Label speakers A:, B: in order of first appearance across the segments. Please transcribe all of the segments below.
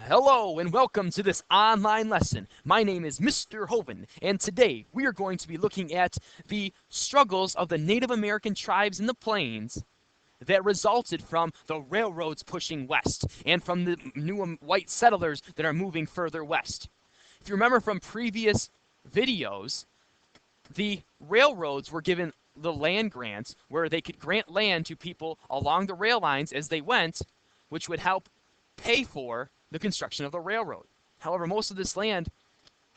A: Hello and welcome to this online lesson. My name is Mr. Hoven, and today we are going to be looking at the struggles of the Native American tribes in the plains that resulted from the railroads pushing west and from the new white settlers that are moving further west. If you remember from previous videos, the railroads were given the land grants where they could grant land to people along the rail lines as they went, which would help pay for the construction of the railroad. However, most of this land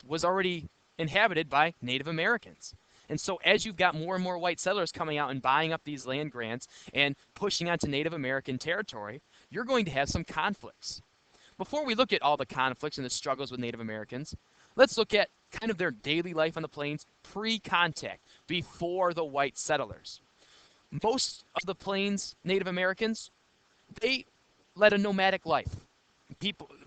A: was already inhabited by Native Americans. And so as you've got more and more white settlers coming out and buying up these land grants and pushing onto Native American territory, you're going to have some conflicts. Before we look at all the conflicts and the struggles with Native Americans, let's look at kind of their daily life on the plains pre-contact, before the white settlers. Most of the plains Native Americans, they led a nomadic life.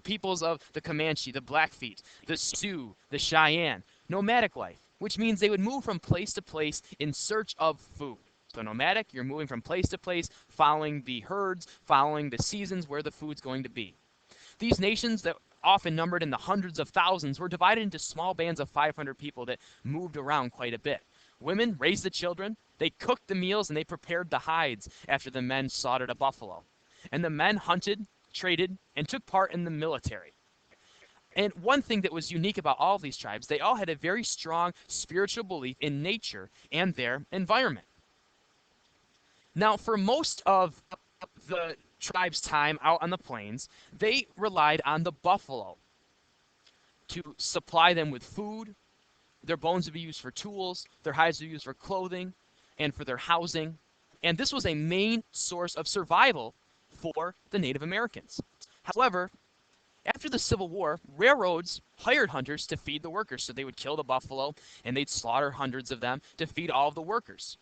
A: Peoples of the Comanche, the Blackfeet, the Sioux, the Cheyenne, nomadic life, which means they would move from place to place in search of food. So nomadic, you're moving from place to place, following the herds, following the seasons where the food's going to be. These nations that often numbered in the hundreds of thousands were divided into small bands of 500 people that moved around quite a bit. Women raised the children, they cooked the meals, and they prepared the hides after the men slaughtered a buffalo. And the men hunted, traded, and took part in the military. And one thing that was unique about all of these tribes, they all had a very strong spiritual belief in nature and their environment. Now, for most of the tribe's time out on the plains, they relied on the buffalo to supply them with food. Their bones would be used for tools, their hides would be used for clothing, and for their housing. And this was a main source of survival for the Native Americans. However, after the Civil War, railroads hired hunters to feed the workers. So they would kill the buffalo and they'd slaughter hundreds of them to feed all of the workers.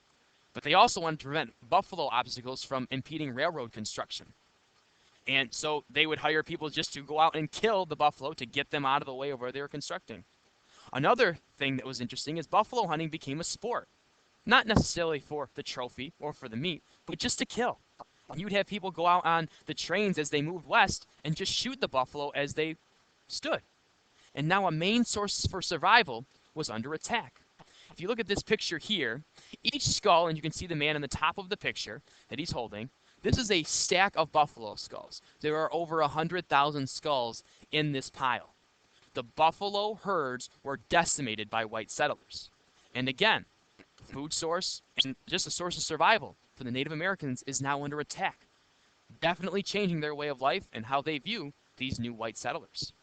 A: But they also wanted to prevent buffalo obstacles from impeding railroad construction. And so they would hire people just to go out and kill the buffalo to get them out of the way of where they were constructing. Another thing that was interesting is buffalo hunting became a sport. Not necessarily for the trophy or for the meat, but just to kill. You'd have people go out on the trains as they moved west and just shoot the buffalo as they stood. And now a main source for survival was under attack. If you look at this picture here, each skull, and you can see the man in the top of the picture that he's holding, this is a stack of buffalo skulls. There are over 100,000 skulls in this pile. The buffalo herds were decimated by white settlers. And again, food source and just a source of survival for the Native Americans is now under attack, definitely changing their way of life and how they view these new white settlers.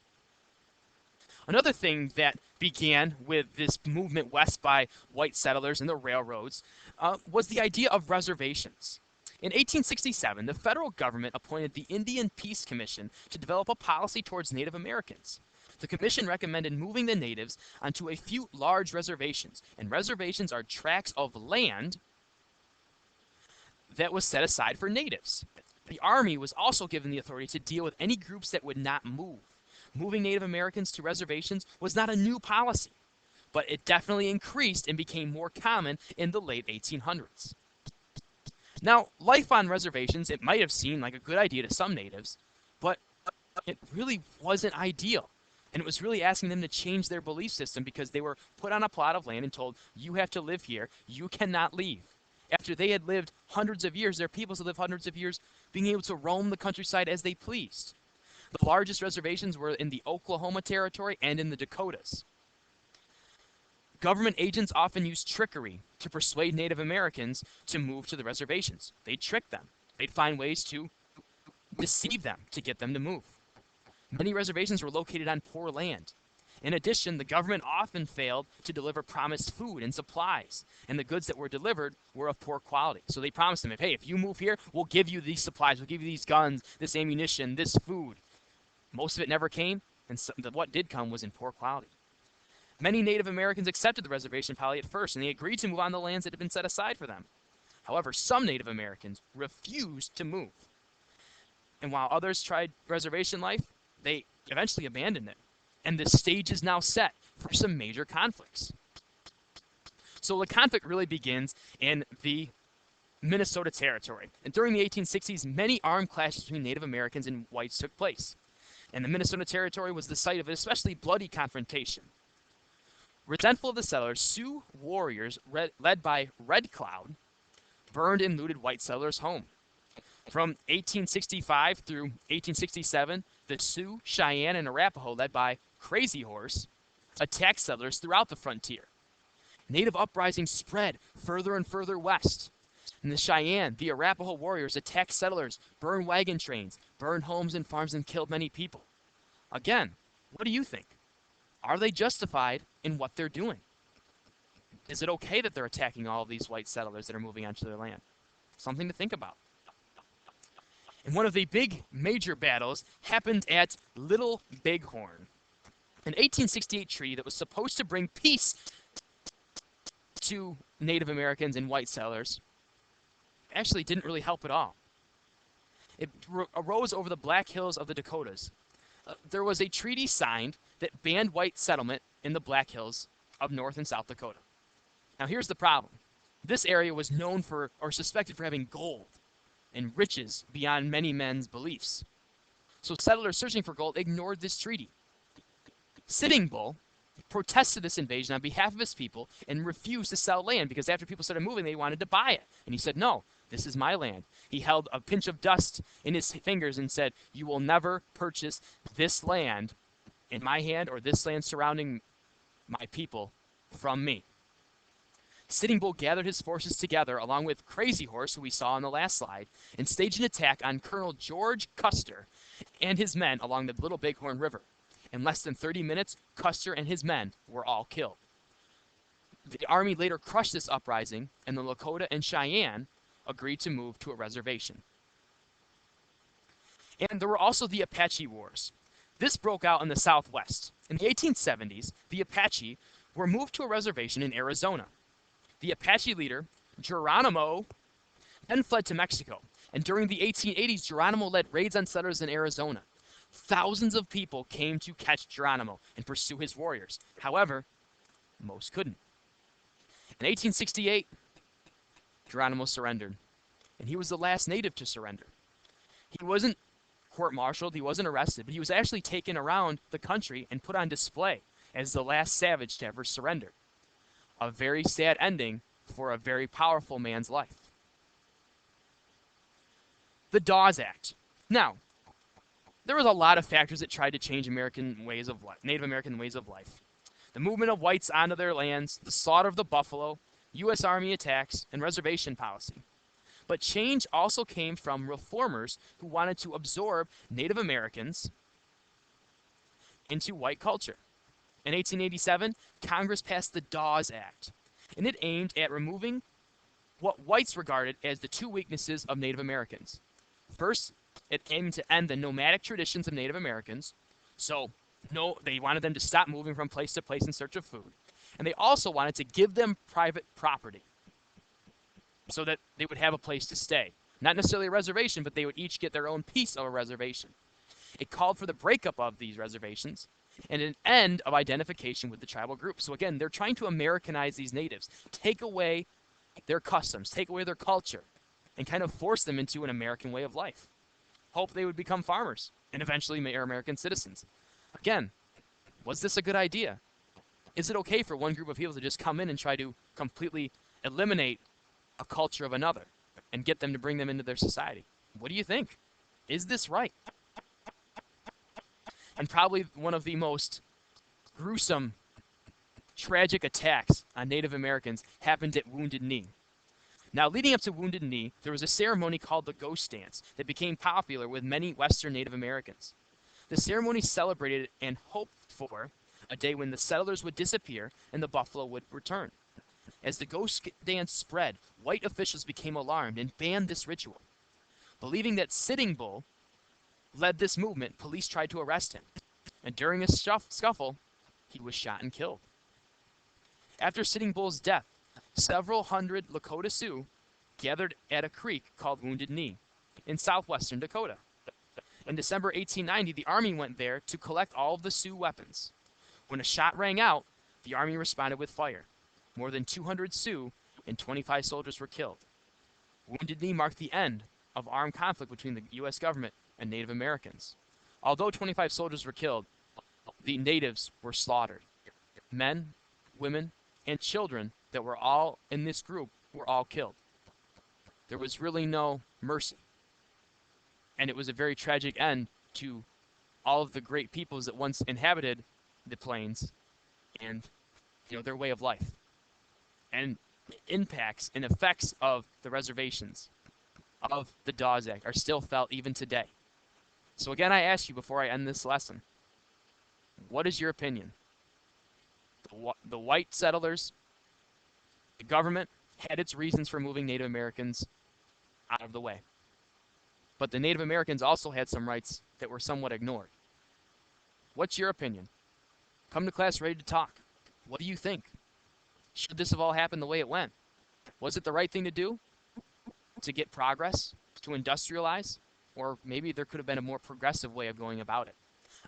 A: Another thing that began with this movement west by white settlers and the railroads was the idea of reservations. In 1867, the federal government appointed the Indian Peace Commission to develop a policy towards Native Americans. The commission recommended moving the natives onto a few large reservations, and reservations are tracts of land that was set aside for natives. The Army was also given the authority to deal with any groups that would not move. Moving Native Americans to reservations was not a new policy, but it definitely increased and became more common in the late 1800s. Now, life on reservations, it might have seemed like a good idea to some natives, but it really wasn't ideal. And it was really asking them to change their belief system because they were put on a plot of land and told, you have to live here, you cannot leave. After they had lived hundreds of years, their peoples had lived hundreds of years being able to roam the countryside as they pleased. The largest reservations were in the Oklahoma Territory and in the Dakotas. Government agents often used trickery to persuade Native Americans to move to the reservations. They'd trick them. They'd find ways to deceive them to get them to move. Many reservations were located on poor land. In addition, the government often failed to deliver promised food and supplies, and the goods that were delivered were of poor quality. So they promised them, hey, if you move here, we'll give you these supplies, we'll give you these guns, this ammunition, this food. Most of it never came, and what did come was in poor quality. Many Native Americans accepted the reservation policy at first, and they agreed to move on the lands that had been set aside for them. However, some Native Americans refused to move. And while others tried reservation life, they eventually abandoned it. And the stage is now set for some major conflicts. So the conflict really begins in the Minnesota Territory. And during the 1860s, many armed clashes between Native Americans and whites took place. and the Minnesota Territory was the site of an especially bloody confrontation. Resentful of the settlers, Sioux warriors led by Red Cloud burned and looted white settlers' home. From 1865 through 1867, the Sioux, Cheyenne, and Arapaho, led by Crazy Horse, attacked settlers throughout the frontier. Native uprisings spread further and further west. In the Cheyenne, the Arapaho warriors attacked settlers, burned wagon trains, burned homes and farms, and killed many people. Again, what do you think? Are they justified in what they're doing? Is it okay that they're attacking all of these white settlers that are moving onto their land? Something to think about. And one of the big major battles happened at Little Bighorn, an 1868 treaty that was supposed to bring peace to Native Americans and white settlers. Actually didn't really help at all. It arose over the Black Hills of the Dakotas. There was a treaty signed that banned white settlement in the Black Hills of North and South Dakota. Now here's the problem. This area was known for, or suspected for, having gold and riches beyond many men's beliefs. So settlers searching for gold ignored this treaty. Sitting Bull protested this invasion on behalf of his people and refused to sell land because after people started moving, they wanted to buy it. And he said, no, this is my land. He held a pinch of dust in his fingers and said, you will never purchase this land in my hand or this land surrounding my people from me. Sitting Bull gathered his forces together along with Crazy Horse, who we saw on the last slide, and staged an attack on Colonel George Custer and his men along the Little Bighorn River. In less than 30 minutes, Custer and his men were all killed. The army later crushed this uprising, and the Lakota and Cheyenne agreed to move to a reservation. And there were also the Apache Wars. This broke out in the Southwest. In the 1870s, the Apache were moved to a reservation in Arizona. The Apache leader, Geronimo, then fled to Mexico. And during the 1880s, Geronimo led raids on settlers in Arizona. Thousands of people came to catch Geronimo and pursue his warriors. However, most couldn't. In 1868, Geronimo surrendered. And he was the last native to surrender. He wasn't court-martialed, he wasn't arrested, but he was actually taken around the country and put on display as the last savage to ever surrender. A very sad ending for a very powerful man's life. The Dawes Act. Now, there was a lot of factors that tried to change American ways of life, Native American ways of life. The movement of whites onto their lands, the slaughter of the buffalo, U.S. Army attacks, and reservation policy. But change also came from reformers who wanted to absorb Native Americans into white culture. In 1887, Congress passed the Dawes Act, and it aimed at removing what whites regarded as the two weaknesses of Native Americans. First, it aimed to end the nomadic traditions of Native Americans, so they wanted them to stop moving from place to place in search of food. And they also wanted to give them private property so that they would have a place to stay. Not necessarily a reservation, but they would each get their own piece of a reservation. It called for the breakup of these reservations and an end of identification with the tribal group. So again, they're trying to Americanize these natives, take away their customs, take away their culture, and kind of force them into an American way of life. Hope they would become farmers and eventually American citizens. Again, was this a good idea? Is it okay for one group of people to just come in and try to completely eliminate a culture of another and get them to bring them into their society? What do you think? Is this right? And probably one of the most gruesome, tragic attacks on Native Americans happened at Wounded Knee. Now, leading up to Wounded Knee, there was a ceremony called the Ghost Dance that became popular with many Western Native Americans. The ceremony celebrated and hoped for a day when the settlers would disappear and the buffalo would return. As the Ghost Dance spread, white officials became alarmed and banned this ritual. Believing that Sitting Bull led this movement, police tried to arrest him. And during a scuffle, he was shot and killed. After Sitting Bull's death, several hundred Lakota Sioux gathered at a creek called Wounded Knee in southwestern Dakota. In December 1890, the Army went there to collect all of the Sioux weapons. When a shot rang out, the Army responded with fire. More than 200 Sioux and 25 soldiers were killed. Wounded Knee marked the end of armed conflict between the U.S. government and Native Americans. Although 25 soldiers were killed, the natives were slaughtered. Men, women, and children that were all in this group were all killed. There was really no mercy. And it was a very tragic end to all of the great peoples that once inhabited the plains and their way of life. And impacts and effects of the reservations of the Dawes Act are still felt even today. So again, I ask you before I end this lesson, what is your opinion? The white settlers, the government, had its reasons for moving Native Americans out of the way. But the Native Americans also had some rights that were somewhat ignored. What's your opinion? Come to class ready to talk. What do you think? Should this have all happened the way it went? Was it the right thing to do? To get progress? To industrialize? Or maybe there could have been a more progressive way of going about it.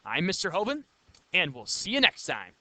A: I'm Mr. Hoven, and we'll see you next time.